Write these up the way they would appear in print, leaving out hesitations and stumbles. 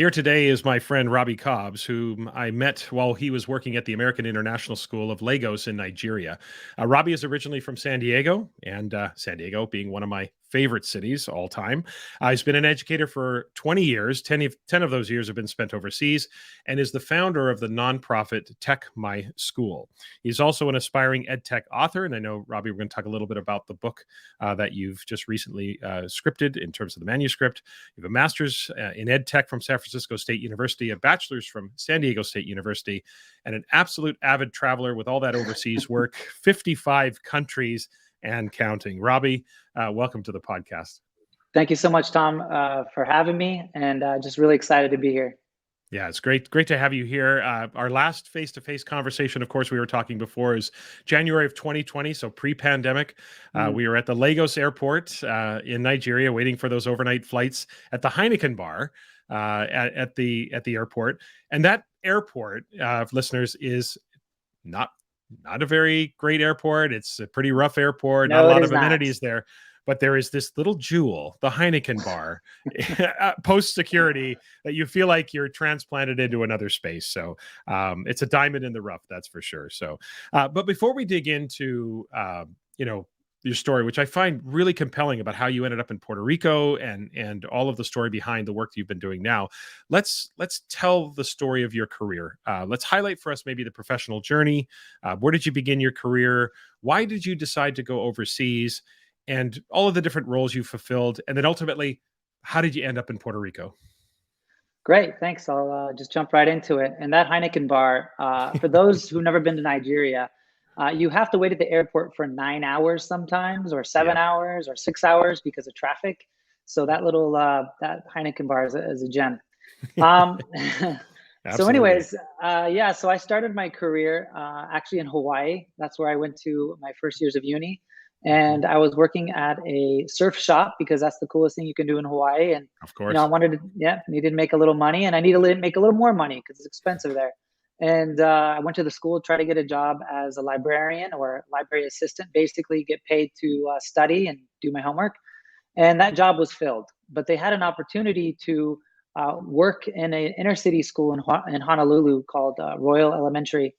Here today is my friend Robbie Cobbs, whom I met while he was working at the American International School of Lagos in Nigeria. Robbie is originally from San Diego, and San Diego being one of my favorite cities all time. He's been an educator for 20 years. 10 of those years have been spent overseas, and is the founder of the nonprofit Tech My School. He's also an aspiring ed tech author, and I know, Robbie, we're going to talk a little bit about the book that you've just recently scripted in terms of the manuscript. You have a master's in ed tech from San Francisco State University, a bachelor's from San Diego State University, and an absolute avid traveler with all that overseas work, 55 countries and counting. Robbie, welcome to the podcast. Thank you so much, Tom, for having me, and just really excited to be here. Yeah, it's great to have you here. Our last face-to-face conversation, of course, we were talking before, is January of 2020, so pre-pandemic. We were at the Lagos airport in Nigeria, waiting for those overnight flights at the Heineken bar at the airport. And that airport, listeners, is not a very great airport. It's a pretty rough airport, not a lot of amenities there. But there is this little jewel, the Heineken bar, post security, that you feel like you're transplanted into another space. So it's a diamond in the rough, that's for sure. So, but before we dig into, your story, which I find really compelling about how you ended up in Puerto Rico and all of the story behind the work that you've been doing now, let's tell the story of your career. Let's highlight for us maybe the professional journey. Where did you begin your career? Why did you decide to go overseas? And all of the different roles you fulfilled. And then ultimately, how did you end up in Puerto Rico? Great, thanks. I'll just jump right into it. And that Heineken bar, for those who've never been to Nigeria, you have to wait at the airport for 9 hours sometimes, or 7 hours, or 6 hours because of traffic. So that little, that Heineken bar is a gem. So anyways, so I started my career actually in Hawaii. That's where I went to my first years of uni. And I was working at a surf shop because that's the coolest thing you can do in Hawaii. And of course, I needed to make a little money, and I needed to make a little more money because it's expensive there. And I went to the school, try to get a job as a librarian or library assistant, basically get paid to study and do my homework. And that job was filled, but they had an opportunity to work in an inner city school in Honolulu called Royal Elementary.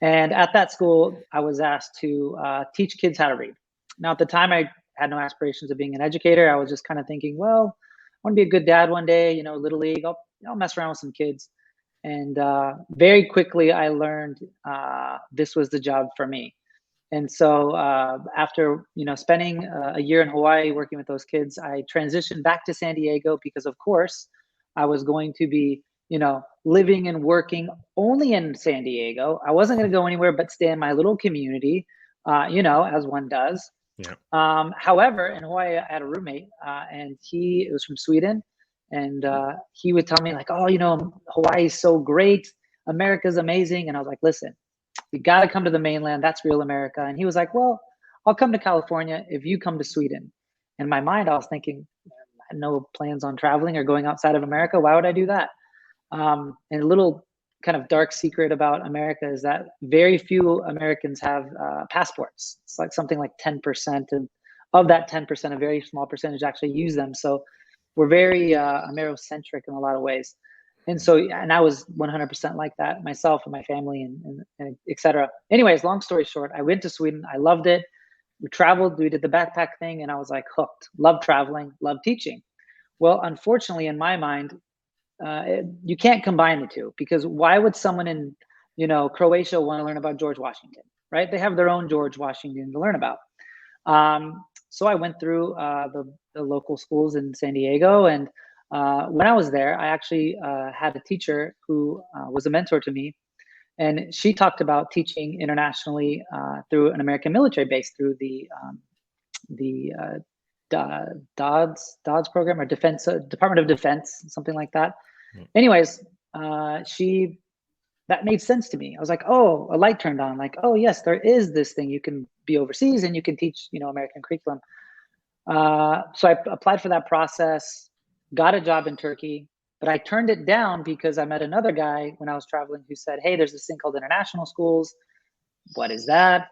And at that school, I was asked to teach kids how to read. Now, at the time, I had no aspirations of being an educator. I was just kind of thinking, well, I want to be a good dad one day, Little League. I'll mess around with some kids. And very quickly, I learned this was the job for me. And so after, spending a year in Hawaii working with those kids, I transitioned back to San Diego because, of course, I was going to be, living and working only in San Diego. I wasn't going to go anywhere but stay in my little community, as one does. Yeah. However, in Hawaii, I had a roommate, and he was from Sweden, and he would tell me like, "Oh, Hawaii is so great, America's amazing," and I was like, "Listen, you got to come to the mainland. That's real America." And he was like, "Well, I'll come to California if you come to Sweden." In my mind, I was thinking, I had no plans on traveling or going outside of America. Why would I do that? And a little kind of dark secret about America is that very few Americans have passports. It's like something like 10%, and of that 10%, a very small percentage actually use them. So we're very Amerocentric in a lot of ways. And so, and I was 100% like that myself and my family and et cetera. Anyways, long story short, I went to Sweden. I loved it. We traveled, we did the backpack thing, and I was like hooked. Love traveling, love teaching. Well, unfortunately, in my mind, you can't combine the two, because why would someone in, Croatia want to learn about George Washington, right? They have their own George Washington to learn about. So I went through the local schools in San Diego, and when I was there, I actually had a teacher who was a mentor to me, and she talked about teaching internationally through an American military base, through the DODS program, or Department of Defense, something like that. Anyways, that made sense to me. I was like, oh, a light turned on. Like, oh yes, there is this thing. You can be overseas and you can teach, American curriculum. So I applied for that process, got a job in Turkey, but I turned it down because I met another guy when I was traveling who said, hey, there's this thing called international schools. What is that?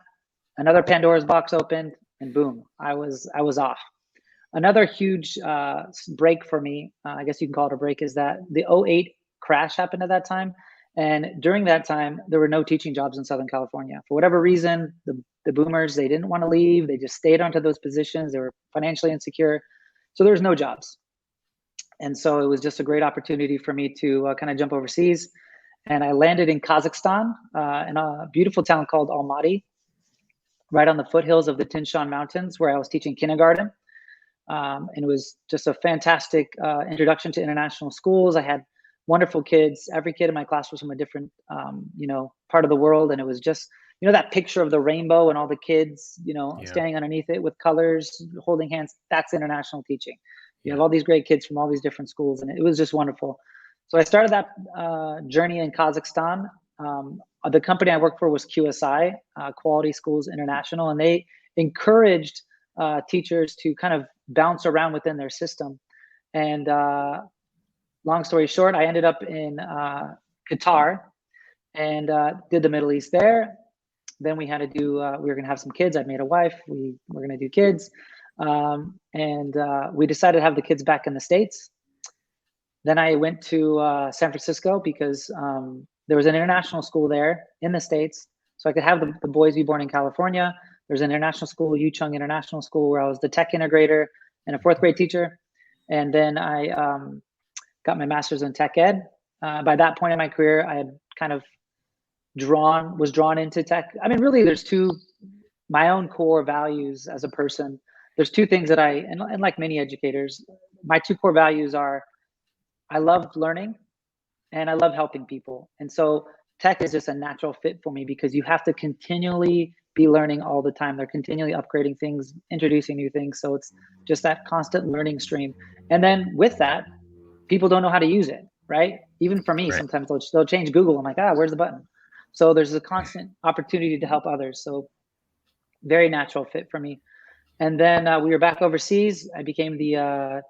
Another Pandora's box opened, and boom, I was off. another huge break for me, I guess you can call it a break, is that the '08 crash happened at that time. And during that time, there were no teaching jobs in Southern California. For whatever reason, the boomers, they didn't want to leave. They just stayed onto those positions. They were financially insecure. So there was no jobs. And so it was just a great opportunity for me to kind of jump overseas. And I landed in Kazakhstan, in a beautiful town called Almaty, right on the foothills of the Tian Shan Mountains, where I was teaching kindergarten. And it was just a fantastic introduction to international schools. I had wonderful kids. Every kid in my class was from a different, part of the world. And it was just, that picture of the rainbow and all the kids, standing underneath it with colors, holding hands. That's international teaching. You have all these great kids from all these different schools, and it was just wonderful. So I started that journey in Kazakhstan. The company I worked for was QSI, Quality Schools International, and they encouraged teachers to kind of bounce around within their system. And long story short, I ended up in Qatar and did the Middle East there. Then we had to do, we were going to have some kids. I made a wife. We were going to do kids. And we decided to have the kids back in the States. Then I went to San Francisco because there was an international school there in the States. So I could have the boys be born in California. There's an international school, Yucheng International School, where I was the tech integrator and a fourth grade teacher. And then I got my master's in tech ed. By that point in my career, I had kind of was drawn into tech. I mean, really, there's my own core values as a person. There's two things that and like many educators, my two core values are I love learning and I love helping people. And so tech is just a natural fit for me because you have to continually be learning all the time. They're continually upgrading things, introducing new things. So it's just that constant learning stream. And then with that, people don't know how to use it, right? Even for me, sometimes they'll change Google. I'm like, where's the button? So there's a constant opportunity to help others. So very natural fit for me. And then we were back overseas. I became the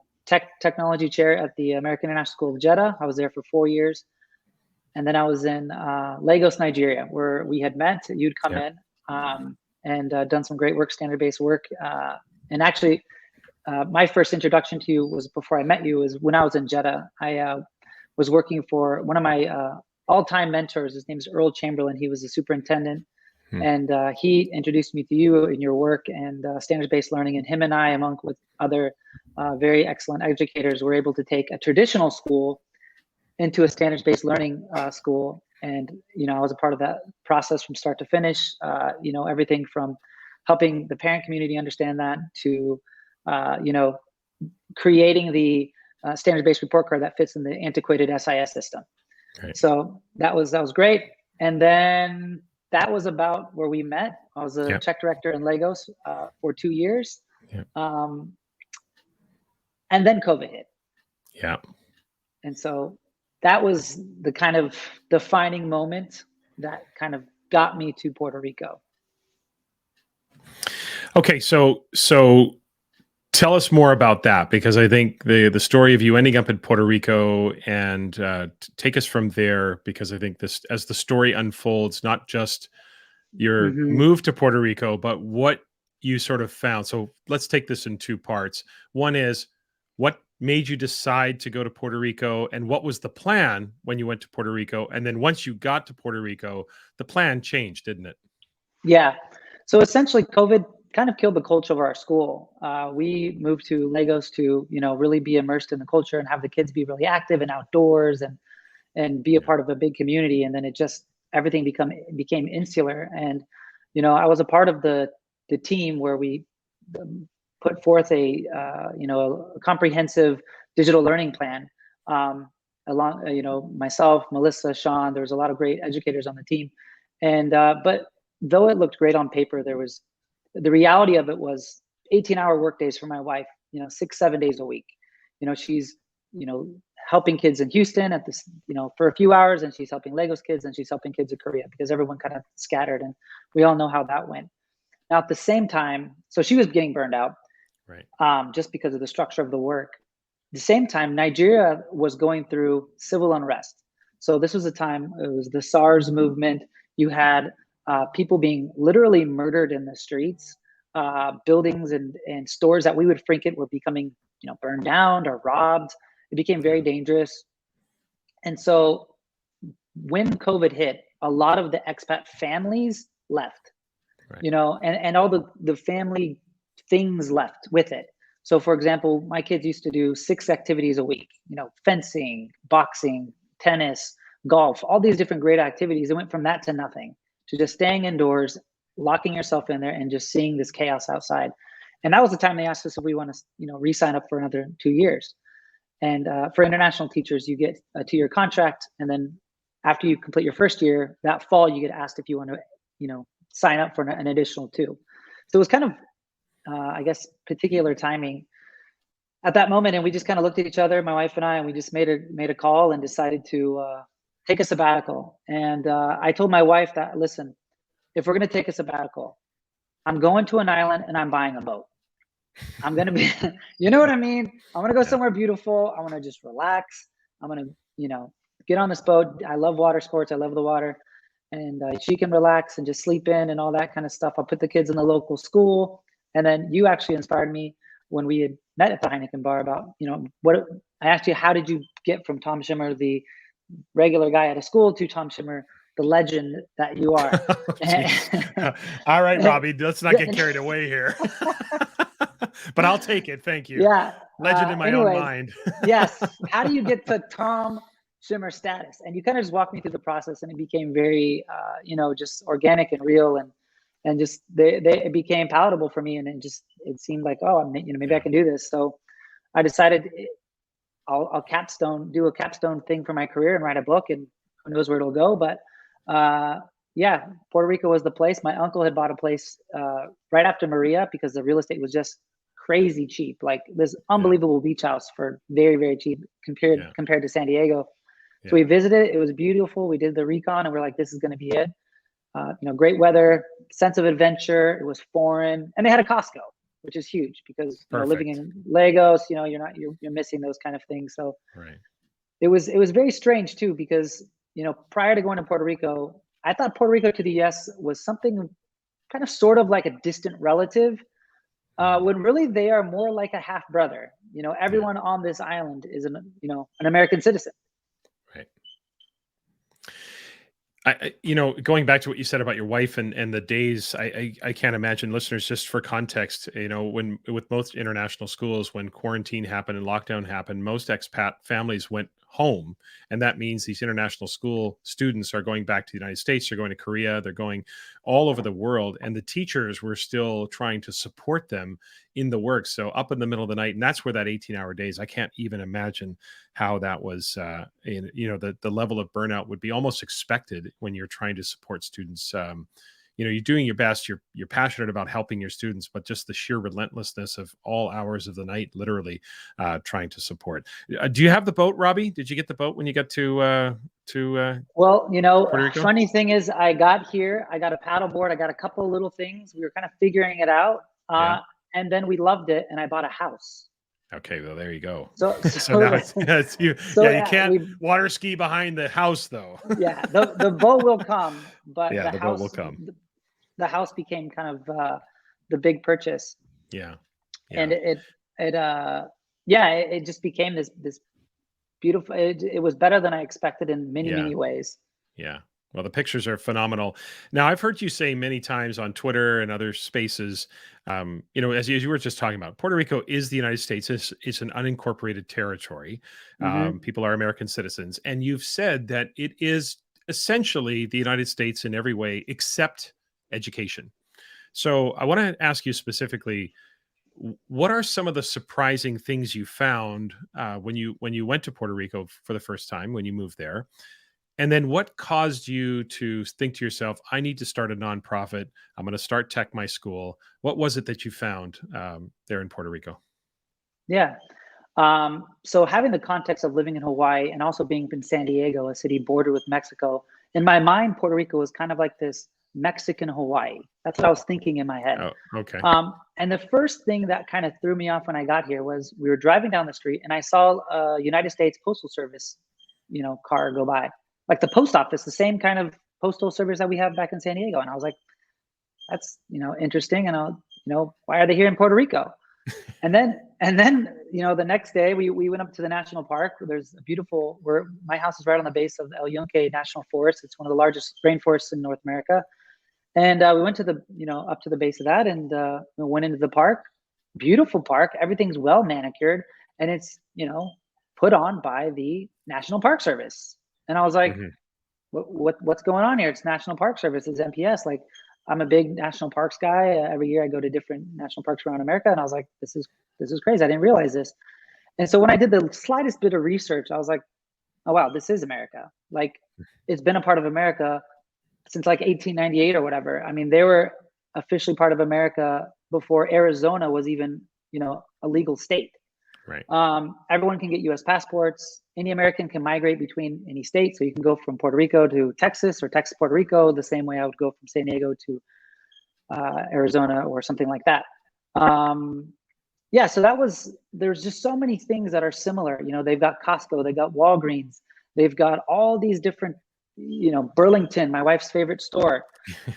technology chair at the American International School of Jeddah. I was there for 4 years. And then I was in Lagos, Nigeria, where we had met. You'd come in and done some great work, standard-based work. And actually, my first introduction to you was before I met you, was when I was in Jeddah. I was working for one of my all-time mentors. His name is Earl Chamberlain. He was the superintendent. And he introduced me to you in your work and standards-based learning. And him and I, along with other very excellent educators, were able to take a traditional school into a standards-based learning school. And, I was a part of that process from start to finish, everything from helping the parent community understand that to, creating the standards-based report card that fits in the antiquated SIS system. Right. So that was great. And then that was about where we met. I was a tech director in Lagos for 2 years. And then COVID hit. Yeah. And so that was the kind of defining moment that kind of got me to Puerto Rico. Okay. So tell us more about that, because I think the story of you ending up in Puerto Rico and take us from there, because I think this, as the story unfolds, not just your move to Puerto Rico, but what you sort of found. So let's take this in two parts. One is, what made you decide to go to Puerto Rico, and what was the plan when you went to Puerto Rico? And then once you got to Puerto Rico, the plan changed, didn't it? Yeah. So essentially COVID kind of killed the culture of our school. We moved to Lagos to, really be immersed in the culture and have the kids be really active and outdoors and be a part of a big community. And then it just, everything became insular. And, I was a part of the team where we put forth a comprehensive digital learning plan. Along, myself, Melissa, Sean, there was a lot of great educators on the team. And, but though it looked great on paper, the reality of it was 18-hour workdays for my wife, 6-7 days a week. She's, helping kids in Houston at this, for a few hours, and she's helping Lagos kids, and she's helping kids in Korea, because everyone kind of scattered, and we all know how that went. Now, at the same time, so she was getting burned out, right? Just because of the structure of the work. At the same time, Nigeria was going through civil unrest. So this was a time, it was the SARS movement. You had people being literally murdered in the streets. buildings and stores that we would frequent were becoming, burned down or robbed. It became very dangerous. And so when COVID hit, a lot of the expat families left, Right. and all the family things left with it. So for example, my kids used to do 6 activities a week, fencing, boxing, tennis, golf, all these different great activities. It went from that to nothing, to just staying indoors, locking yourself in there and just seeing this chaos outside. And that was the time they asked us if we want to, re-sign up for another 2 years. And for international teachers, you get a 2-year contract. And then after you complete your first year, that fall, you get asked if you want to, sign up for an additional 2. So it was kind of, I guess, particular timing at that moment. And we just kind of looked at each other, my wife and I, and we just made a call and decided to take a sabbatical. And I told my wife that, listen, if we're going to take a sabbatical, I'm going to an island and I'm buying a boat. I'm going to be, you know what I mean? I'm going to go somewhere beautiful. I want to just relax. I'm going to, get on this boat. I love water sports. I love the water. And she can relax and just sleep in and all that kind of stuff. I'll put the kids in the local school. And then you actually inspired me when we had met at the Heineken bar about, what I asked you, how did you get from Tom Schimmer, the regular guy at a school, to Tom Schimmer, the legend that you are? All right, Robby, let's not get carried away here. But I'll take it. Thank you. Yeah. Legend in my own mind. Yes. How do you get to Tom Schimmer status? And you kind of just walked me through the process, and it became very, just organic and real, and just it became palatable for me. And it seemed like, oh, maybe I can do this. So I decided I'll do a capstone thing for my career and write a book, and who knows where it'll go. But Puerto Rico was the place. My uncle had bought a place right after Maria because the real estate was just crazy cheap. Like this unbelievable beach house for very, very cheap compared to San Diego. So we visited. It was beautiful. We did the recon, and we're like, this is going to be it. Great weather, sense of adventure. It was foreign, and they had a Costco, which is huge because living in Lagos, you're missing those kind of things. So it was very strange too, because prior to going to Puerto Rico, I thought Puerto Rico to the US was something kind of sort of like a distant relative, when really they are more like a half brother. Everyone on this island is an American citizen. Right. Going back to what you said about your wife and the days, I can't imagine, listeners, just for context, when with most international schools, when quarantine happened and lockdown happened, most expat families went home. And that means these international school students are going back to the United States, they're going to Korea, they're going all over the world. And the teachers were still trying to support them in the work. So up in the middle of the night, and that's where that 18-hour days, I can't even imagine how that was, the level of burnout would be almost expected when you're trying to support students. You're doing your best, you're passionate about helping your students, but just the sheer relentlessness of all hours of the night, literally trying to support. Do you have the boat, Robby? Did you get the boat when you got to well, Puerto Rico? Funny thing is, I got here, I got a paddleboard, I got a couple of little things. We were kind of figuring it out. And then we loved it, and I bought a house. Okay, well, there you go. So now it's you. So you can't water ski behind the house, though. The boat will come, but the boat will come. The house became kind of the big purchase. And it just became this beautiful. It was better than I expected in many ways. Yeah. Well, the pictures are phenomenal. Now, I've heard you say many times on Twitter and other spaces, as you were just talking about, Puerto Rico is the United States. It's an unincorporated territory. People are American citizens. And you've said that it is essentially the United States in every way except education. So I want to ask you specifically, what are some of the surprising things you found when you went to Puerto Rico for the first time, when you moved there? And then what caused you to think to yourself, I need to start a nonprofit. I'm going to start Tech My School. What was it that you found there in Puerto Rico? Yeah. So having the context of living in Hawaii and also being in San Diego, a city bordered with Mexico, in my mind, Puerto Rico was kind of like this Mexican Hawaii. That's what I was thinking in my head. Oh, okay. And the first thing that kind of threw me off when I got here was we were driving down the street and I saw a United States Postal Service, car go by. Like the post office, the same kind of postal service that we have back in San Diego. And I was like, that's, interesting. And why are they here in Puerto Rico? And then, the next day we went up to the national park. There's a beautiful, my house is right on the base of the El Yunque National Forest. It's one of the largest rainforests in North America. And we went to up to the base of that, and we went into the park. Beautiful park. Everything's well manicured, and it's, put on by the National Park Service. And I was like, what's going on here? It's National Park Service. It's NPS. Like, I'm a big national parks guy. Every year I go to different national parks around America, and I was like, this is crazy. I didn't realize this. And so when I did the slightest bit of research, I was like, oh wow, this is America. Like, it's been a part of America since like 1898 or whatever. I mean, they were officially part of America before Arizona was even, a legal state. Right. Everyone can get U.S. passports. Any American can migrate between any state. So you can go from Puerto Rico to Texas, or Texas, Puerto Rico, the same way I would go from San Diego to Arizona or something like that. So there's just so many things that are similar. They've got Costco, they've got Walgreens, they've got all these different, Burlington, my wife's favorite store,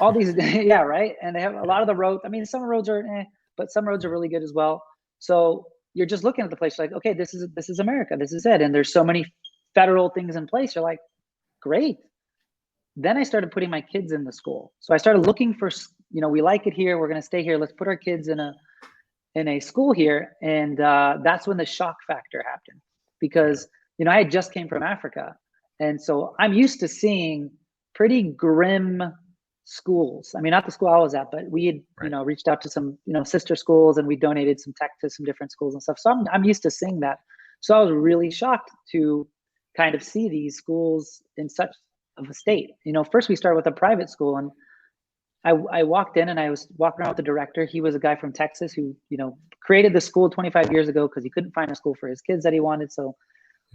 all these, yeah, right. And they have a lot of the roads. I mean, some roads are, but some roads are really good as well. So you're just looking at the place like, okay, this is America, this is it. And there's so many federal things in place. You're like, great. Then I started putting my kids in the school. So I started looking for, we like it here, we're going to stay here. Let's put our kids in a school here. And that's when the shock factor happened, because, I had just came from Africa. And so I'm used to seeing pretty grim schools. I mean, not the school I was at, but we had, reached out to some, sister schools, and we donated some tech to some different schools and stuff. So I'm used to seeing that. So I was really shocked to kind of see these schools in such of a state. First we started with a private school, and I walked in and I was walking around with the director. He was a guy from Texas who, created the school 25 years ago because he couldn't find a school for his kids that he wanted. So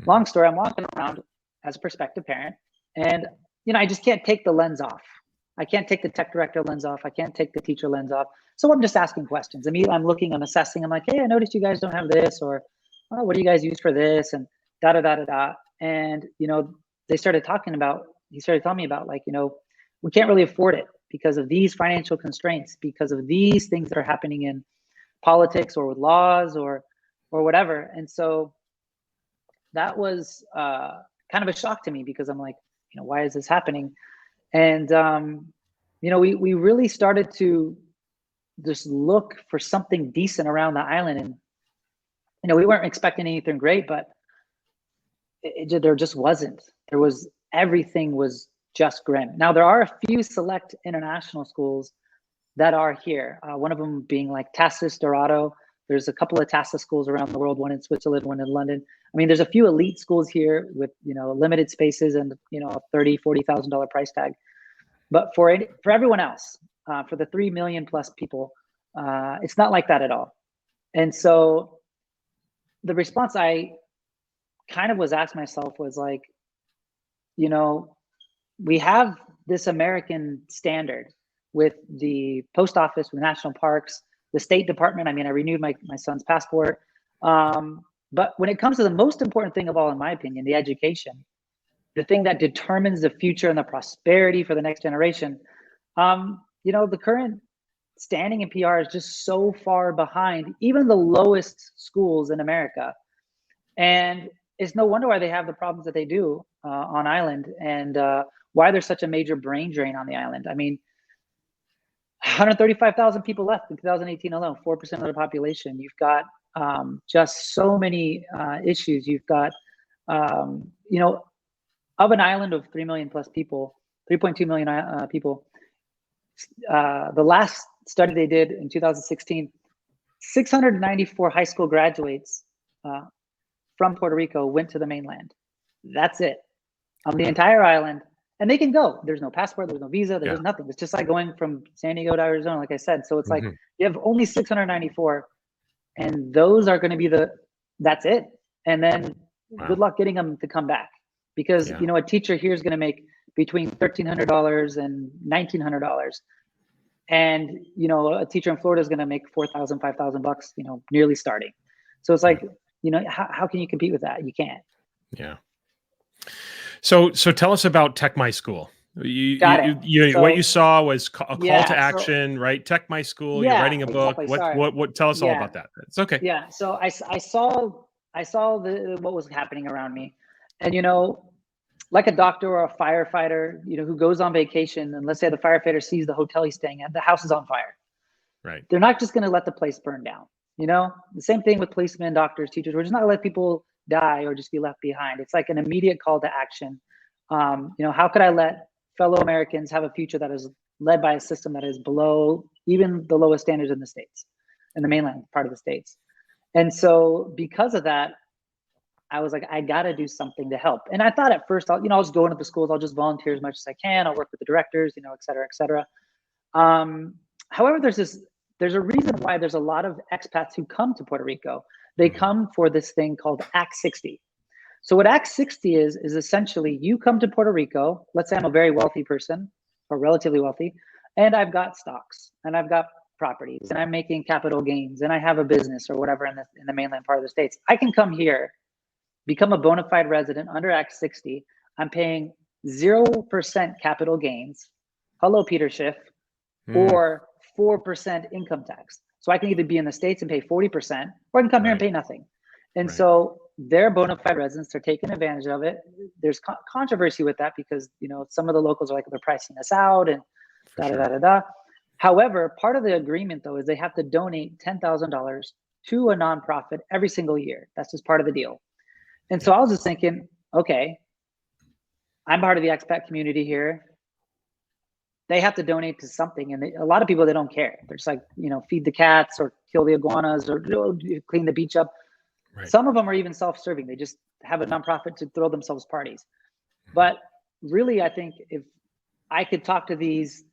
long story, I'm walking around as a prospective parent, and, I just can't take the lens off. I can't take the tech director lens off. I can't take the teacher lens off. So I'm just asking questions. I'm looking, I'm assessing. I'm like, hey, I noticed you guys don't have this, or what do you guys use for this? And da da da da da. And he started telling me about, like, we can't really afford it because of these financial constraints, because of these things that are happening in politics or with laws or whatever. And so that was kind of a shock to me, because I'm like, why is this happening? And we really started to just look for something decent around the island. And we weren't expecting anything great, but there just wasn't. Everything was just grim. Now, there are a few select international schools that are here. One of them being like Tassis Dorado. There's a couple of Tassis schools around the world, one in Switzerland, one in London. I mean, there's a few elite schools here with, limited spaces and, a $30,000, $40,000 price tag. But for everyone else, for the 3 million plus people, it's not like that at all. And so the response I kind of was asked myself was like, we have this American standard with the post office, with national parks, the State Department. I mean, I renewed my son's passport. But when it comes to the most important thing of all, in my opinion, the education, the thing that determines the future and the prosperity for the next generation, the current standing in PR is just so far behind even the lowest schools in America. And it's no wonder why they have the problems that they do on island, and why there's such a major brain drain on the island. I mean, 135,000 people left in 2018 alone, 4% of the population. You've got just so many issues. You've got, of an island of 3 million plus people, 3.2 million people, the last study they did in 2016, 694 high school graduates from Puerto Rico went to the mainland. That's it, on the entire island. And they can go. There's no passport, there's no visa, there's nothing. It's just like going from San Diego to Arizona, like I said. So it's like you have only 694, and those are going to be that's it. And then good luck getting them to come back, because a teacher here is going to make between $1,300 and $1,900, and a teacher in Florida is going to make $4,000, $5,000, nearly starting. So it's like, how can you compete with that? You can't. Yeah. So tell us about Tech My School. Got it. What So you saw was a call to yeah, so action, right? Tech My School. You're yeah, writing a book. exactly. Sorry. What? Tell us all Yeah, about that. It's okay. yeah. So I saw the what was happening around me, and like a doctor or a firefighter, who goes on vacation, and let's say the firefighter sees the hotel he's staying at, the house is on fire. Right. They're not just going to let the place burn down. The same thing with policemen, doctors, teachers. We're just not going to let people die or just be left behind. It's like an immediate call to action. How could I let fellow Americans have a future that is led by a system that is below even the lowest standards in the states, in the mainland part of the states? And so because of that, I was like, I got to do something to help. And I thought at first, I'll just go into the schools. I'll just volunteer as much as I can. I'll work with the directors, et cetera, et cetera. However, there's a reason why there's a lot of expats who come to Puerto Rico. They come for this thing called Act 60. So what Act 60 is essentially you come to Puerto Rico. Let's say I'm a very wealthy person or relatively wealthy, and I've got stocks and I've got properties and I'm making capital gains and I have a business or whatever in the mainland part of the States. I can come here, become a bona fide resident under Act 60. I'm paying 0% capital gains. Hello, Peter Schiff. Or 4% income tax. So I can either be in the States and pay 40%, or I can come here and pay nothing. And so they're bona fide residents. They're taking advantage of it. There's controversy with that because, some of the locals are like, they're pricing us out and da-da-da-da-da. However, part of the agreement, though, is they have to donate $10,000 to a nonprofit every single year. That's just part of the deal. And so I was just thinking, okay, I'm part of the expat community here. They have to donate to something. And a lot of people, they don't care. They're just like, feed the cats or kill the iguanas or clean the beach up. Right. Some of them are even self-serving. They just have a nonprofit to throw themselves parties. But really, I think if I could talk to these,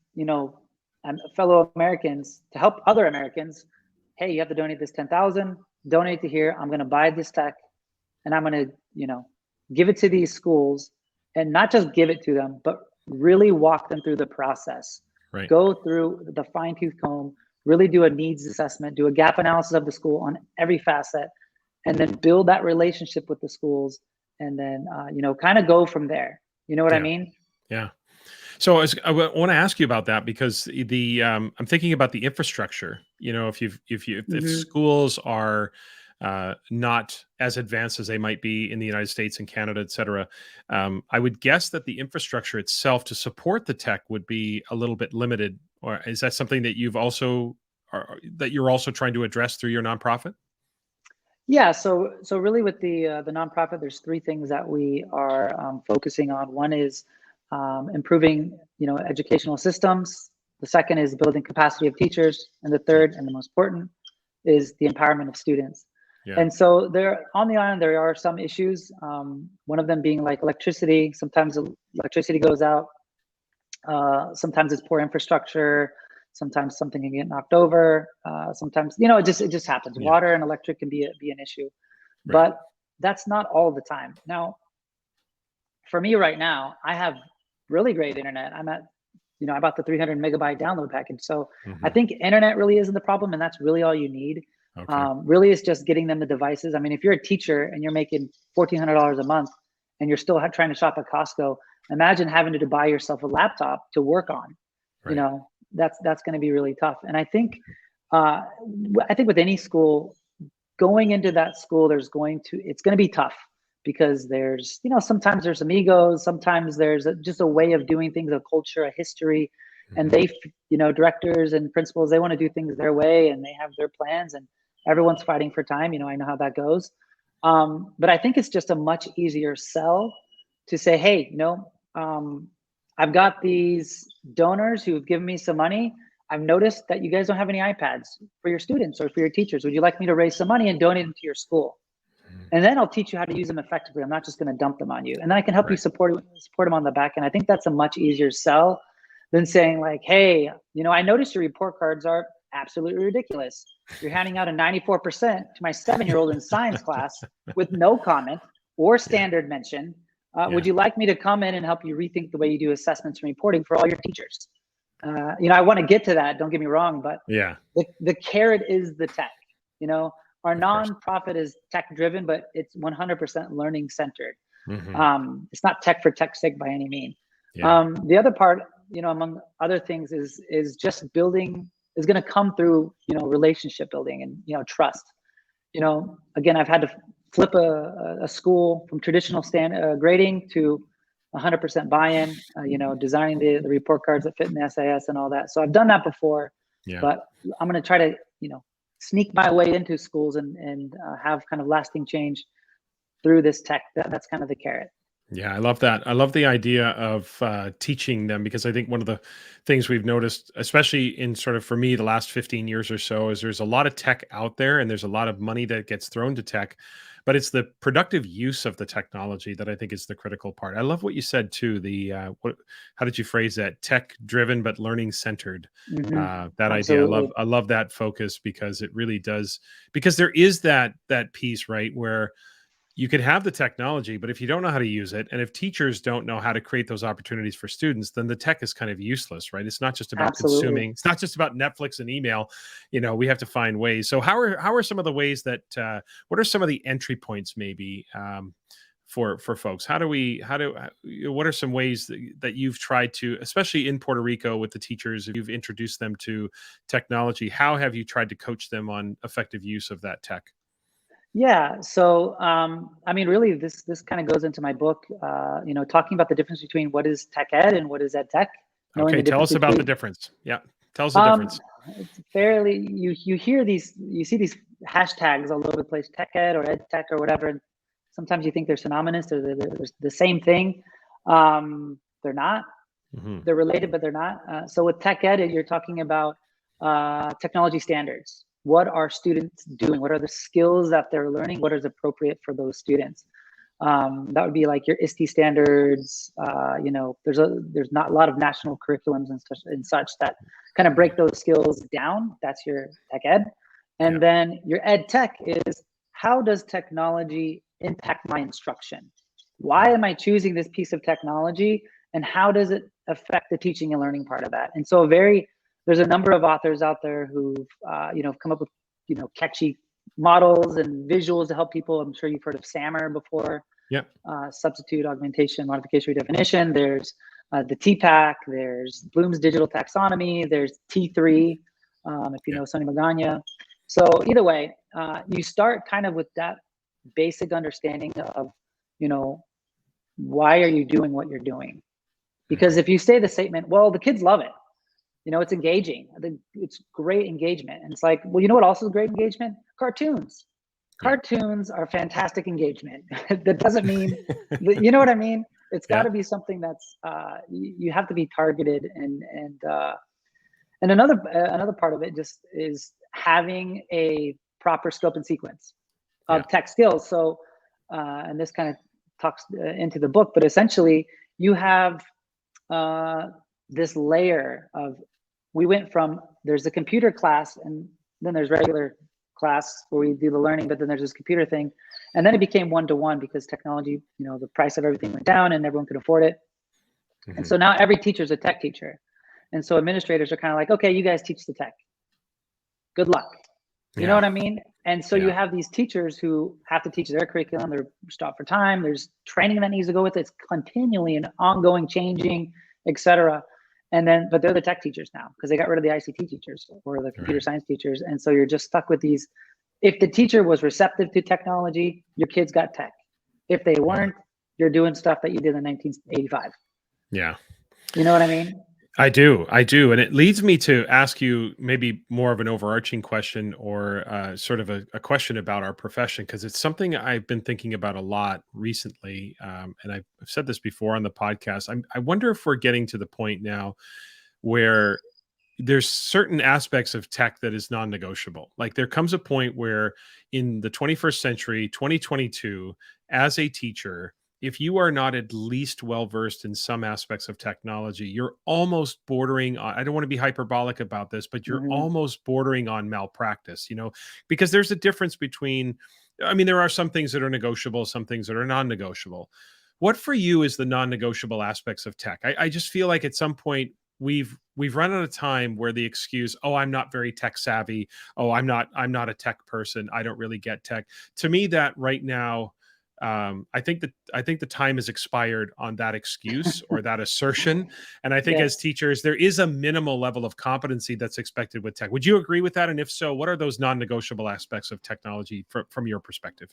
fellow Americans to help other Americans, hey, you have to donate this 10,000, donate to here. I'm going to buy this tech and I'm going to, give it to these schools, and not just give it to them, but really walk them through the process. Right. Go through the fine-tooth comb, really do a needs assessment, do a gap analysis of the school on every facet, and then build that relationship with the schools, and then kind of go from there. You know what I mean? Yeah. So I want to ask you about that because I'm thinking about the infrastructure. If schools are not as advanced as they might be in the United States and Canada, et cetera, I would guess that the infrastructure itself to support the tech would be a little bit limited. Or is that something that you're also trying to address through your nonprofit? Yeah. So really with the nonprofit, there's three things that we are focusing on. One is improving, educational systems. The second is building capacity of teachers, and the third and the most important is the empowerment of students. Yeah. And so on the island, there are some issues. One of them being like electricity. Sometimes electricity goes out. Sometimes it's poor infrastructure. Sometimes something can get knocked over. Sometimes, it just happens. Yeah. Water and electric can be an issue, right. But that's not all the time. Now, for me right now, I have really great internet. I'm at, I bought the 300 megabyte download package. So I think internet really isn't the problem, and that's really all you need. Okay. Really, it's just getting them the devices. I mean, if you're a teacher and you're making $1,400 a month and you're still trying to shop at Costco, imagine having to buy yourself a laptop to work on. Right. That's going to be really tough. And I think with any school, going into that school, it's going to be tough because there's, sometimes there's some egos, sometimes there's just a way of doing things, a culture, a history, and they, directors and principals, they want to do things their way and they have their plans and everyone's fighting for time. I know how that goes. But I think it's just a much easier sell to say, hey, I've got these donors who've given me some money. I've noticed that you guys don't have any iPads for your students or for your teachers. Would you like me to raise some money and donate them to your school? And then I'll teach you how to use them effectively. I'm not just going to dump them on you. And then I can help you support them on the back end. I think that's a much easier sell than saying like, hey, I noticed your report cards are absolutely ridiculous. You're handing out a 94% to my 7-year-old in science class with no comment or standard mention. Would you like me to come in and help you rethink the way you do assessments and reporting for all your teachers? I want to get to that. Don't get me wrong, but the carrot is the tech. Our nonprofit is tech driven, but it's 100% learning centered. It's not tech for tech's sake by any means. Yeah. The other part, among other things, is just building is going to come through, relationship building and trust. Again, I've had to flip a school from traditional grading to 100% buy-in. Designing the report cards that fit in the SAS and all that. So I've done that before, Yeah. but I'm going to try to sneak my way into schools and have kind of lasting change through this tech. That's kind of the carrot. Yeah, I love that. I love the idea of teaching them, because I think one of the things we've noticed, especially in sort of for me, the last 15 years or so, is there's a lot of tech out there and there's a lot of money that gets thrown to tech, but it's the productive use of the technology that I think is the critical part. I love what you said too. How did you phrase that? Tech driven, but learning centered. That idea. Absolutely. I love that focus, because it really does, because there is that piece, right, where you can have the technology, but if you don't know how to use it, and if teachers don't know how to create those opportunities for students, then the tech is kind of useless, right? It's not just about Absolutely. consuming. It's not just about Netflix and email. We have to find ways. So how are some of the ways that, what are some of the entry points maybe, for folks? What are some ways that you've tried to, especially in Puerto Rico with the teachers, if you've introduced them to technology, how have you tried to coach them on effective use of that tech? Yeah. So, really, this kind of goes into my book. Talking about the difference between what is tech ed and what is ed tech. Knowing Okay, the tell difference us about the between. difference. Yeah, tell us the difference. It's fairly. You hear these. You see these hashtags all over the place, tech ed or ed tech or whatever. And sometimes you think they're synonymous or they're the same thing. They're not. Mhm. They're related, but they're not. So with tech ed, you're talking about technology standards. What are students doing? What are the skills that they're learning? What is appropriate for those students? That would be like your ISTE standards. There's not a lot of national curriculums and such that kind of break those skills down. That's your tech ed. And Yeah. then your ed tech is, how does technology impact my instruction? Why am I choosing this piece of technology? And how does it affect the teaching and learning part of that? And so there's a number of authors out there who've come up with catchy models and visuals to help people. I'm sure you've heard of SAMR before. Yeah. Substitute, augmentation, modification, redefinition. There's the TPAC. There's Bloom's digital taxonomy. There's T3. If you know Sonny Magana. So either way, you start kind of with that basic understanding of why are you doing what you're doing? Because if you say the statement, well, the kids love it. It's engaging. It's great engagement. And it's like, well, you know what else is great engagement? Cartoons. Yeah. Cartoons are fantastic engagement. That doesn't mean, you know what I mean? It's got to be something that's, you have to be targeted. And another part of it just is having a proper scope and sequence of tech skills. So, and this kind of talks into the book, but essentially you have this layer of, we went from, there's a computer class and then there's regular class where we do the learning, but then there's this computer thing. And then it became one-to-one because technology, the price of everything went down and everyone could afford it. And so now every teacher is a tech teacher. And so administrators are kind of like, okay, you guys teach the tech. Good luck. You know what I mean? And so you have these teachers who have to teach their curriculum. They're stopped for time. There's training that needs to go with it. It's continually and ongoing, changing, etc. But they're the tech teachers now because they got rid of the ICT teachers or the computer science teachers. And so you're just stuck with these. If the teacher was receptive to technology, your kids got tech. If they weren't, you're doing stuff that you did in 1985. Yeah. You know what I mean? I do. And it leads me to ask you maybe more of an overarching question or sort of a question about our profession, because it's something I've been thinking about a lot recently. And I've said this before on the podcast. I wonder if we're getting to the point now where there's certain aspects of tech that is non-negotiable. Like there comes a point where in the 21st century, 2022, as a teacher, if you are not at least well-versed in some aspects of technology, you're almost bordering on, I don't want to be hyperbolic about this, but you're almost bordering on malpractice, because there's a difference between, there are some things that are negotiable, some things that are non-negotiable. What for you is the non-negotiable aspects of tech? I just feel like at some point we've run out of time where the excuse, oh, I'm not very tech savvy. Oh, I'm not a tech person. I don't really get tech. To me, that right now, I think the time has expired on that excuse or that assertion. And I think as teachers, there is a minimal level of competency that's expected with tech. Would you agree with that? And if so, what are those non-negotiable aspects of technology from your perspective?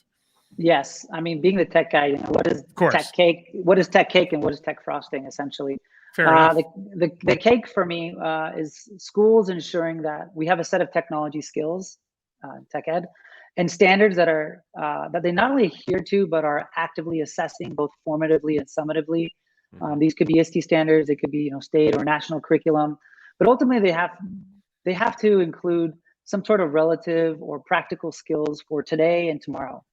Yes, I mean, being the tech guy, what is tech cake? What is tech cake, and what is tech frosting? Essentially, fair enough. The cake for me is schools ensuring that we have a set of technology skills, tech ed, and standards that are that they not only adhere to but are actively assessing both formatively and summatively. These could be ISTE standards, they could be state or national curriculum, but ultimately they have to include some sort of relative or practical skills for today and tomorrow.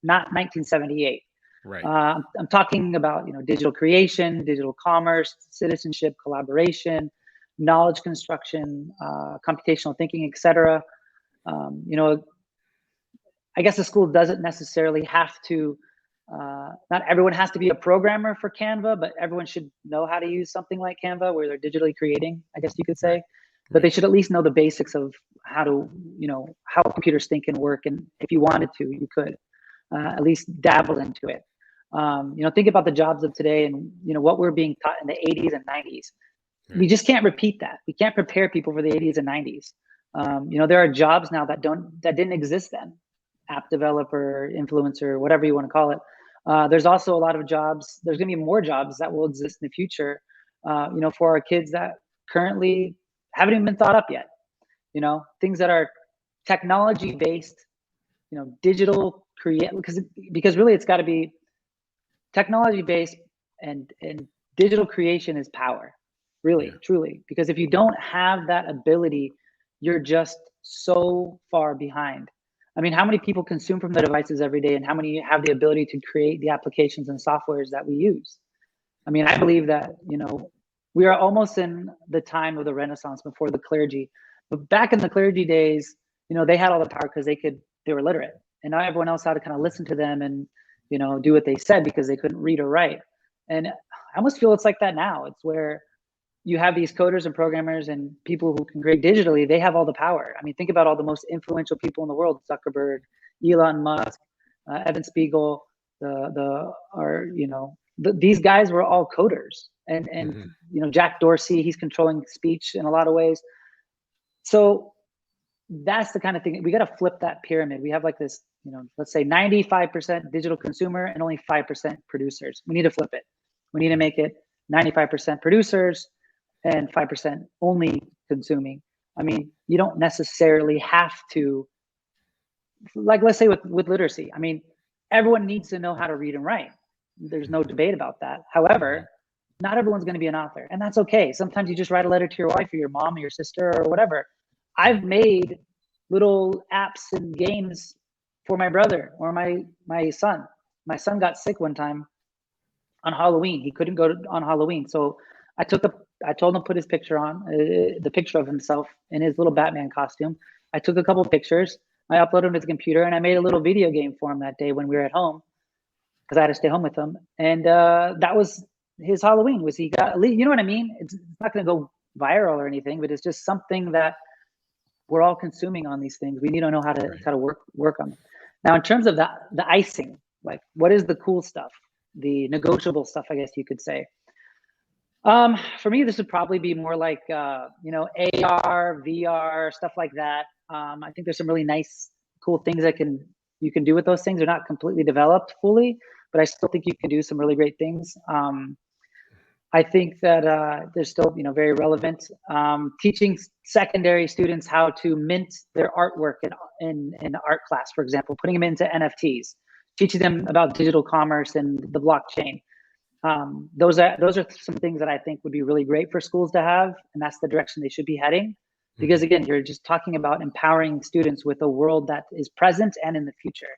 Not 1978. Right. I'm talking about digital creation, digital commerce, citizenship, collaboration, knowledge construction, computational thinking, etc. I guess the school doesn't necessarily have to. Not everyone has to be a programmer for Canva, but everyone should know how to use something like Canva, where they're digitally creating, I guess you could say. Right. But they should at least know the basics of how to, how computers think and work. And if you wanted to, you could at least dabble into it. Think about the jobs of today and, what we're being taught in the 80s and 90s. Right. We just can't repeat that. We can't prepare people for the 80s and 90s. There are jobs now that didn't exist then. App developer, influencer, whatever you want to call it. There's also a lot of jobs. There's going to be more jobs that will exist in the future, for our kids that currently haven't even been thought up yet. Things that are technology based, digital create, because really it's got to be technology based, and digital creation is power, really, truly. Because if you don't have that ability, you're just so far behind. I mean, how many people consume from the devices every day, and how many have the ability to create the applications and softwares that we use? I mean, I believe that, we are almost in the time of the Renaissance before the clergy. But back in the clergy days, they had all the power because they were literate. And now everyone else had to kind of listen to them and, do what they said because they couldn't read or write. And I almost feel it's like that now. It's where you have these coders and programmers and people who can create digitally, they have all the power. I mean, think about all the most influential people in the world: Zuckerberg, Elon Musk, Evan Spiegel, these guys were all coders. And Jack Dorsey, he's controlling speech in a lot of ways. So that's the kind of thing we got to flip that pyramid. We have like this, let's say 95% digital consumer and only 5% producers. We need to flip it. We need to make it 95% producers and 5% only consuming. I mean, you don't necessarily have to, like, let's say with literacy. I mean, everyone needs to know how to read and write. There's no debate about that. However, not everyone's going to be an author, and that's okay. Sometimes you just write a letter to your wife or your mom or your sister or whatever. I've made little apps and games for my brother or my son. My son got sick one time on Halloween. He couldn't go on Halloween, so I told him to put his picture on, the picture of himself in his little Batman costume. I took a couple of pictures. I uploaded them to the computer, and I made a little video game for him that day when we were at home, because I had to stay home with him. And that was his Halloween. Was he got, you know what I mean? It's not going to go viral or anything, but it's just something that we're all consuming on these things. We need to know how to work on them. Now, in terms of the icing, like what is the cool stuff, the negotiable stuff, I guess you could say. For me, this would probably be more like AR, VR, stuff like that. I think there's some really nice, cool things you can do with those things. They're not completely developed fully, but I still think you can do some really great things. I think that they're still, very relevant. Teaching secondary students how to mint their artwork in art class, for example, putting them into NFTs, teaching them about digital commerce and the blockchain. Those are some things that I think would be really great for schools to have, and that's the direction they should be heading. Because again, you're just talking about empowering students with a world that is present and in the future.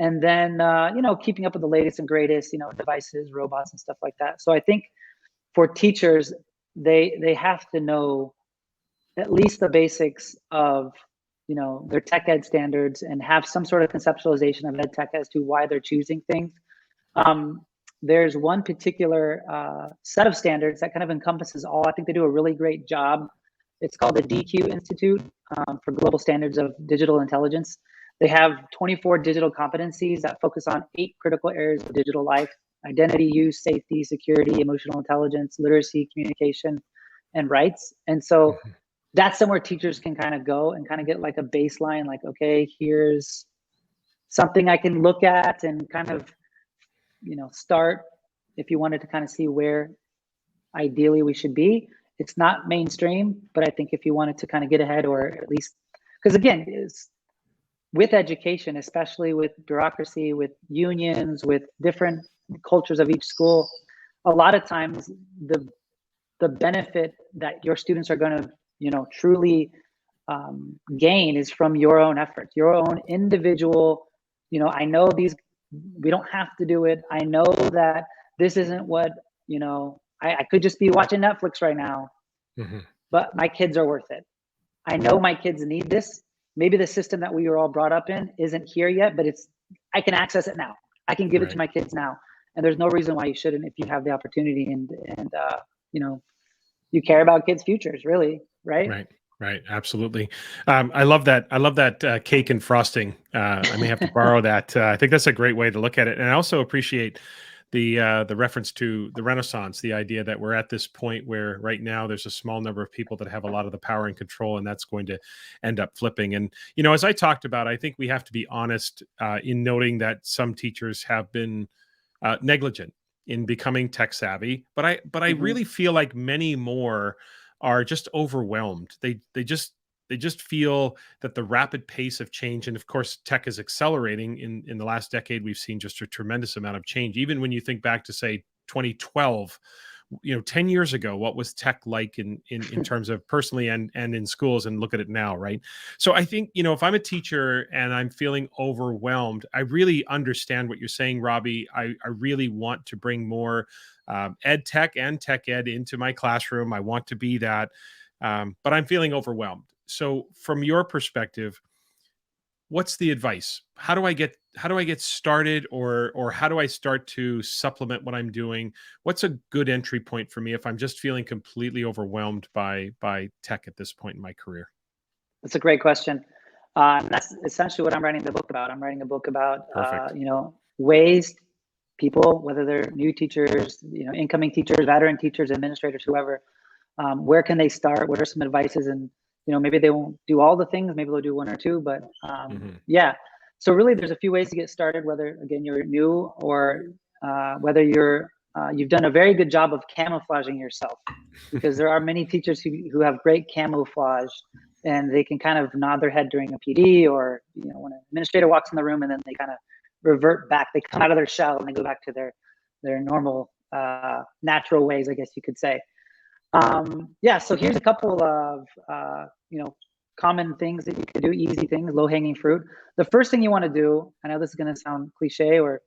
And then, keeping up with the latest and greatest, devices, robots and stuff like that. So I think for teachers, they have to know at least the basics of, their tech ed standards and have some sort of conceptualization of ed tech as to why they're choosing things. There's one particular set of standards that kind of encompasses all. I think they do a really great job. It's called the DQ Institute for Global Standards of Digital Intelligence. They have 24 digital competencies that focus on 8 critical areas of digital life: identity, use, safety, security, emotional intelligence, literacy, communication, and rights. And so that's somewhere teachers can kind of go and kind of get like a baseline, like, okay, here's something I can look at and kind of, start if you wanted to kind of see where ideally we should be. It's not mainstream, but I think if you wanted to kind of get ahead, or at least, because again, with education, especially with bureaucracy, with unions, with different cultures of each school, a lot of times the benefit that your students are going to, truly gain is from your own efforts, your own individual. I know we don't have to do it. I know that this isn't what, I could just be watching Netflix right now, but my kids are worth it. I know my kids need this. Maybe the system that we were all brought up in isn't here yet, but I can access it now. I can give it to my kids now. And there's no reason why you shouldn't if you have the opportunity and you care about kids' futures, really, right? Right. Absolutely. I love that. I love that cake and frosting. I may have to borrow that. I think that's a great way to look at it. And I also appreciate the reference to the Renaissance, the idea that we're at this point where right now there's a small number of people that have a lot of the power and control, and that's going to end up flipping. And, as I talked about, I think we have to be honest in noting that some teachers have been negligent in becoming tech savvy, but I really feel like many more are just overwhelmed. They just feel that the rapid pace of change, and of course tech is accelerating in the last decade. We've seen just a tremendous amount of change. Even when you think back to, say, 2012, 10 years ago, what was tech like in terms of personally and in schools, and look at it now, right? So I think, if I'm a teacher and I'm feeling overwhelmed, I really understand what you're saying, Robby. I really want to bring more ed tech and tech ed into my classroom. I want to be that, but I'm feeling overwhelmed. So from your perspective, what's the advice? How do I get started, or how do I start to supplement what I'm doing? What's a good entry point for me if I'm just feeling completely overwhelmed by tech at this point in my career? That's a great question. That's essentially what I'm writing the book about. I'm writing a book about, ways people, whether they're new teachers, incoming teachers, veteran teachers, administrators, whoever, where can they start? What are some advices? And maybe they won't do all the things, maybe they'll do one or two, but yeah. So really there's a few ways to get started, whether again, you're new or whether you've done a very good job of camouflaging yourself, because there are many teachers who have great camouflage, and they can kind of nod their head during a PD, or, when an administrator walks in the room, and then they kind of revert back, they come out of their shell and they go back to their normal, natural ways, I guess you could say. So here's a couple of, common things that you could do, easy things, low-hanging fruit. The first thing you want to do, I know this is going to sound cliche or,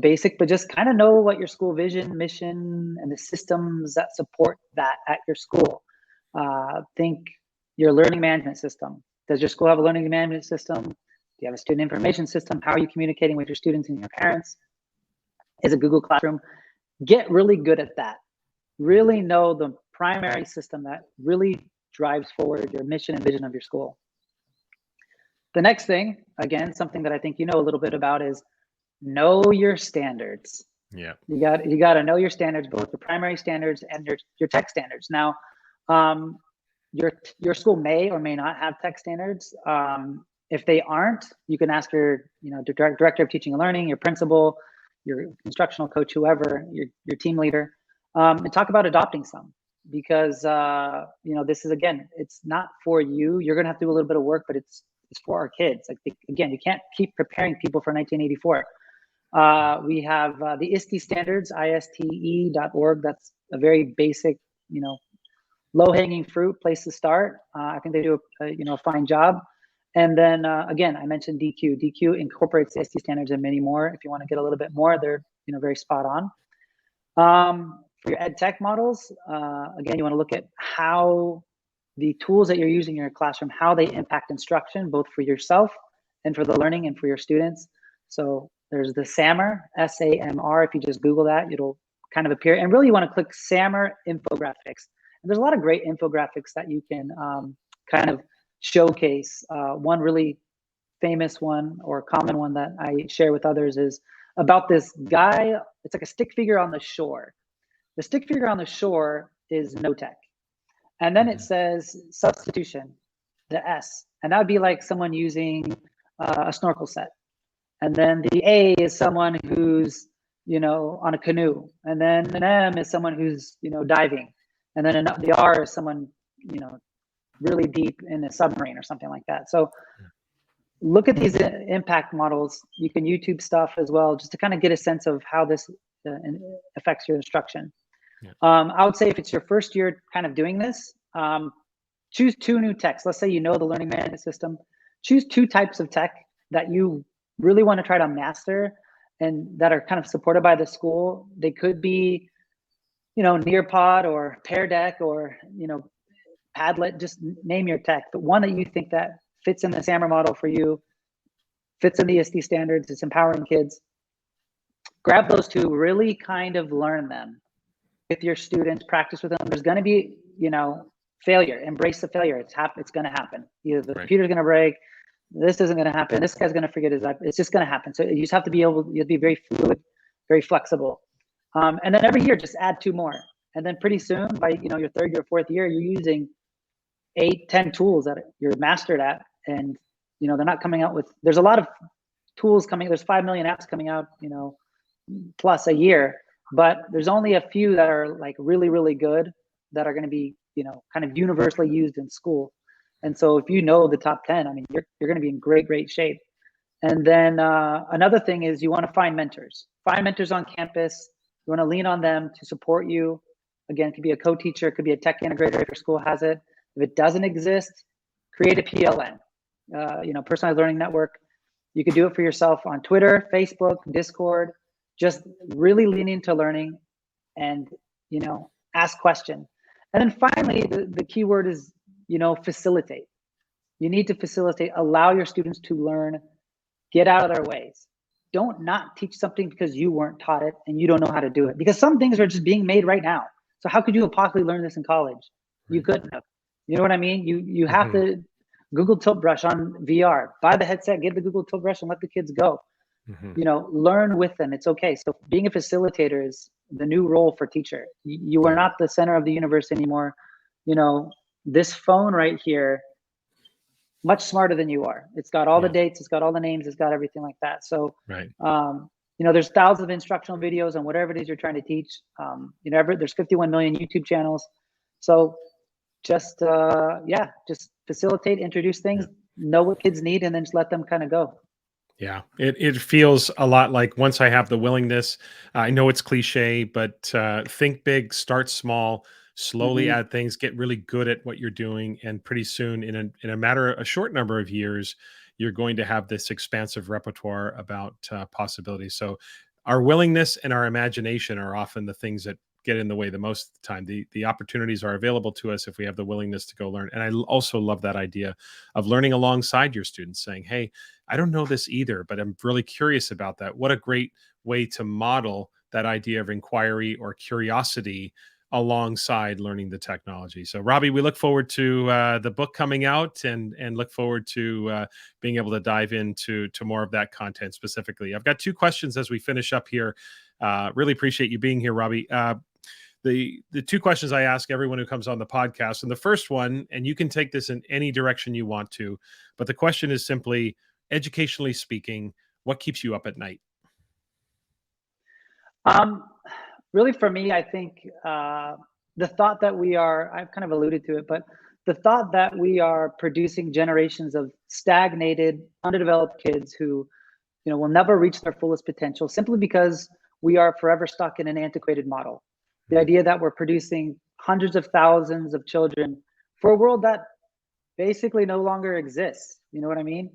basic, but just kind of know what your school vision, mission, and the systems that support that at your school. Think your learning management system. Does your school have a learning management system? Do you have a student information system? How are you communicating with your students and your parents? Is it Google Classroom? Get really good at that. Really know the primary system that really drives forward your mission and vision of your school. The next thing, again, something that I think you know a little bit about, is know your standards. Yeah. You got to know your standards, both the primary standards and your tech standards. Now, your school may or may not have tech standards. If they aren't, you can ask your director of teaching and learning, your principal, your instructional coach, whoever, your team leader, and talk about adopting some, because this is, again, it's not for you. You're gonna have to do a little bit of work, but it's for our kids. Like, again, you can't keep preparing people for 1984. We have the ISTE standards, ISTE.org. That's a very basic, low-hanging fruit place to start. I think they do a fine job. And then again, I mentioned DQ. DQ incorporates the ISTE standards and many more. If you want to get a little bit more, they're very spot on. For your ed tech models, again, you want to look at how the tools that you're using in your classroom, how they impact instruction, both for yourself and for the learning and for your students. So there's the SAMR, SAMR. If you just Google that, it'll kind of appear. And really, you want to click SAMR infographics. And there's a lot of great infographics that you can kind of showcase. One really famous one or common one that I share with others is about this guy. It's like a stick figure on the shore. The stick figure on the shore is no tech. And then it says substitution, the S. And that would be like someone using a snorkel set. And then the A is someone who's, on a canoe. And then an M is someone who's, diving. And then the R is someone, really deep in a submarine or something like that. So look at these impact models. You can YouTube stuff as well, just to kind of get a sense of how this affects your instruction. Yeah. I would say if it's your first year kind of doing this, choose 2 new techs. Let's say the learning management system. Choose 2 types of tech that you really want to try to master and that are kind of supported by the school. They could be, Nearpod or Pear Deck or, Padlet, just name your tech, but one that you think that fits in the SAMR model for you, fits in the ESD standards, it's empowering kids. Grab those 2, really kind of learn them with your students, practice with them. There's going to be, failure. Embrace the failure. It's going to happen. Either the computer's going to break, this isn't going to happen, this guy's going to forget his iPad. It's just going to happen. So you just have to you have to be very fluid, very flexible. And then every year, just add 2 more. And then pretty soon, by your 3rd or 4th year, you're using 8, 10 tools that you're mastered at. And they're not coming out with, there's a lot of tools coming, there's 5 million apps coming out, plus a year, but there's only a few that are like really, really good that are going to be, kind of universally used in school. And so if the top 10, I mean, you're going to be in great shape. And then another thing is you want to find mentors. Find mentors on campus. You want to lean on them to support you. Again, it could be a co-teacher, it could be a tech integrator if your school has it. If it doesn't exist, create a PLN, personalized learning network. You could do it for yourself on Twitter, Facebook, Discord. Just really lean into learning and, ask questions. And then finally, the key word is, facilitate. You need to facilitate, allow your students to learn, get out of their ways. Don't not teach something because you weren't taught it and you don't know how to do it. Because some things are just being made right now. So how could you have possibly learned this in college? You couldn't have. You know what I mean? You have to Google Tilt Brush on VR. Buy the headset, get the Google Tilt Brush, and let the kids go. Learn with them. It's okay. So being a facilitator is the new role for teacher. You are not the center of the universe anymore. This phone right here, much smarter than you are. It's got all the dates, it's got all the names, it's got everything like that. So, there's thousands of instructional videos on whatever it is you're trying to teach. There's 51 million YouTube channels. So just facilitate, introduce things, know what kids need, and then just let them kind of go. Yeah, it feels a lot like once I have the willingness, I know it's cliche, but think big, start small, slowly add things, get really good at what you're doing. And pretty soon in a short number of years, you're going to have this expansive repertoire about possibilities. So our willingness and our imagination are often the things that get in the way the most of the time. The opportunities are available to us if we have the willingness to go learn. And I also love that idea of learning alongside your students, saying, hey, I don't know this either, but I'm really curious about that. What a great way to model that idea of inquiry or curiosity alongside learning the technology. So Robby, we look forward to the book coming out and look forward to being able to dive into more of that content specifically. I've got 2 questions as we finish up here. Really appreciate you being here, Robby. The 2 questions I ask everyone who comes on the podcast, and the first one, and you can take this in any direction you want to, but the question is simply, educationally speaking, what keeps you up at night? Really for me, I think the thought that I've kind of alluded to it, but the thought that we are producing generations of stagnated, underdeveloped kids who, will never reach their fullest potential simply because we are forever stuck in an antiquated model. The idea that we're producing hundreds of thousands of children for a world that basically no longer exists. You know what I mean?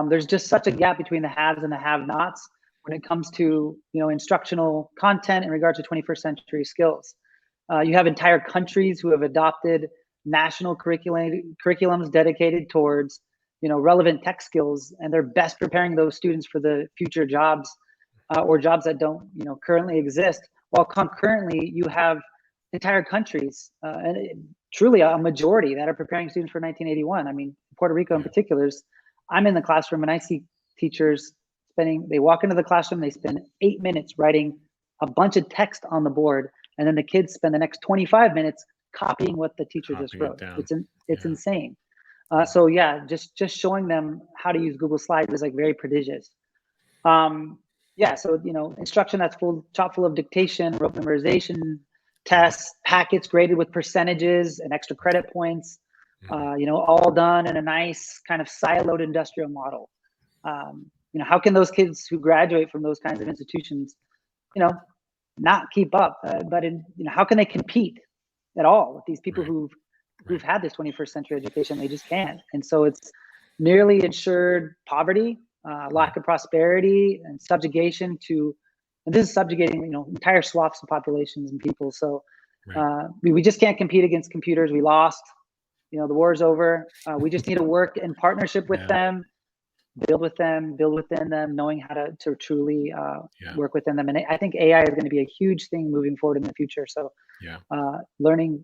There's just such a gap between the haves and the have-nots when it comes to instructional content in regards to 21st century skills. You have entire countries who have adopted national curriculums dedicated towards relevant tech skills, and they're best preparing those students for the future jobs or jobs that don't currently exist. While concurrently you have entire countries and truly a majority that are preparing students for 1981. I mean, Puerto Rico in particular is I'm in the classroom and I see teachers they walk into the classroom, they spend 8 minutes writing a bunch of text on the board, and then the kids spend the next 25 minutes copying what the teacher just Copying it wrote. down. It's insane. So yeah, just showing them how to use Google Slides is like very prodigious. Yeah, so instruction that's chock full of dictation, rote memorization, tests, packets graded with percentages and extra credit points. All done in a nice kind of siloed industrial model. How can those kids who graduate from those kinds of institutions, not keep up? But how can they compete at all with these people who've had this 21st century education? They just can't. And so it's nearly ensured poverty, lack of prosperity, and subjugation and this is subjugating, entire swaths of populations and people. So we just can't compete against computers. We lost. The war's over. We just need to work in partnership with them, build within them, knowing how to truly work within them. And I think AI is going to be a huge thing moving forward in the future. So learning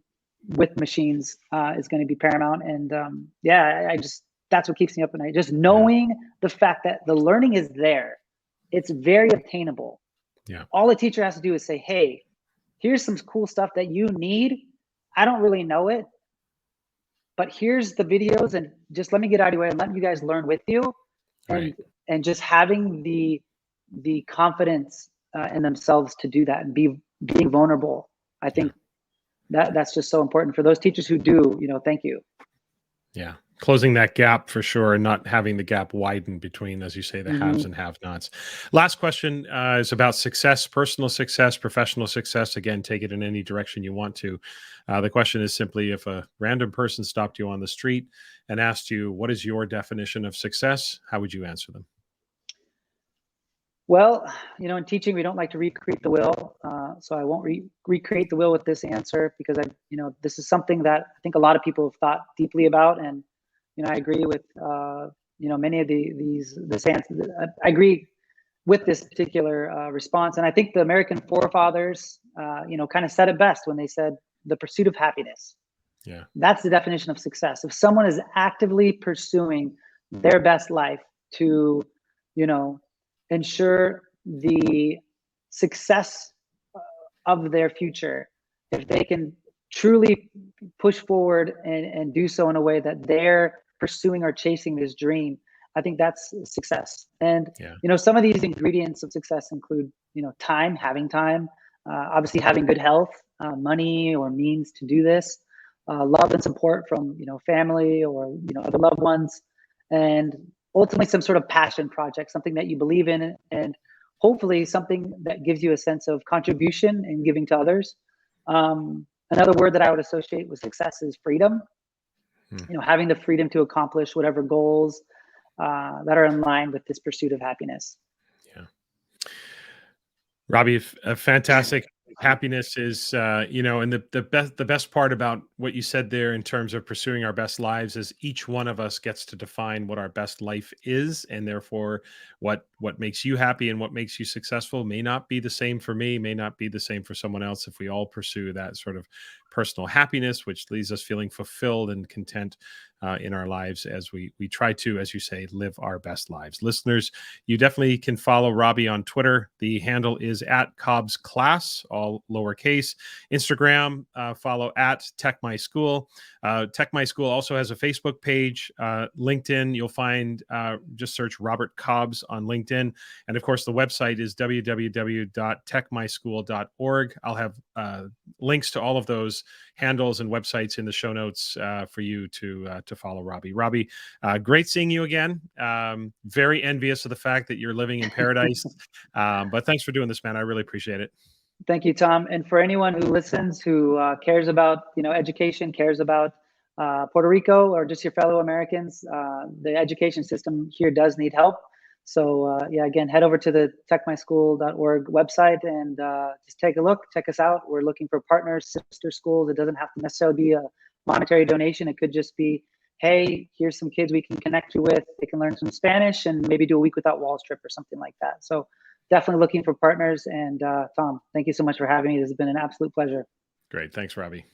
with machines is going to be paramount. And that's what keeps me up at night. Just knowing the fact that the learning is there. It's very obtainable. Yeah. All a teacher has to do is say, hey, here's some cool stuff that you need. I don't really know it, but here's the videos, and just let me get out of your way and let you guys learn with you. And just having the confidence in themselves to do that and being vulnerable. I think that's just so important for those teachers who do, thank you. Yeah. Closing that gap for sure, and not having the gap widen between, as you say, the haves and have-nots. Last question is about success, personal success, professional success. Again, take it in any direction you want to. The question is simply, if a random person stopped you on the street and asked you, what is your definition of success? How would you answer them? Well, in teaching, we don't like to recreate the wheel. So I won't recreate the wheel with this answer, because this is something that I think a lot of people have thought deeply about. And I agree with many of this answer. I agree with this particular response, and I think the American forefathers, kind of said it best when they said the pursuit of happiness. Yeah, that's the definition of success. If someone is actively pursuing their best life to, ensure the success of their future, if they can truly push forward and do so in a way that they're pursuing or chasing this dream, I think that's success. And some of these ingredients of success include having time, obviously having good health, money or means to do this, love and support from family or other loved ones, and ultimately some sort of passion project, something that you believe in, and hopefully something that gives you a sense of contribution and giving to others. Another word that I would associate with success is freedom. Having the freedom to accomplish whatever goals that are in line with this pursuit of happiness. Yeah. Robby, fantastic. Happiness is, and the best part about what you said there in terms of pursuing our best lives is each one of us gets to define what our best life is, and therefore what makes you happy and what makes you successful may not be the same for me, may not be the same for someone else. If we all pursue that sort of personal happiness, which leaves us feeling fulfilled and content in our lives as we try to, as you say, live our best lives. Listeners, you definitely can follow Robby on Twitter. The handle is @CobbsClass, all lowercase. Instagram, follow @TechMySchool. TechMySchool also has a Facebook page. LinkedIn, you'll find, just search Robert Cobbs on LinkedIn. And of course, the website is www.techmyschool.org. I'll have links to all of those handles and websites in the show notes for you to follow Robby. Robby, great seeing you again. Very envious of the fact that you're living in paradise. But thanks for doing this, man. I really appreciate it. Thank you, Tom. And for anyone who listens, who cares about education, cares about Puerto Rico, or just your fellow Americans, the education system here does need help. So again, head over to the techmyschool.org website and just take a look, check us out. We're looking for partners, sister schools. It doesn't have to necessarily be a monetary donation. It could just be, hey, here's some kids we can connect you with. They can learn some Spanish and maybe do a week without walls trip or something like that. So definitely looking for partners. And Tom, thank you so much for having me. This has been an absolute pleasure. Great. Thanks, Robby.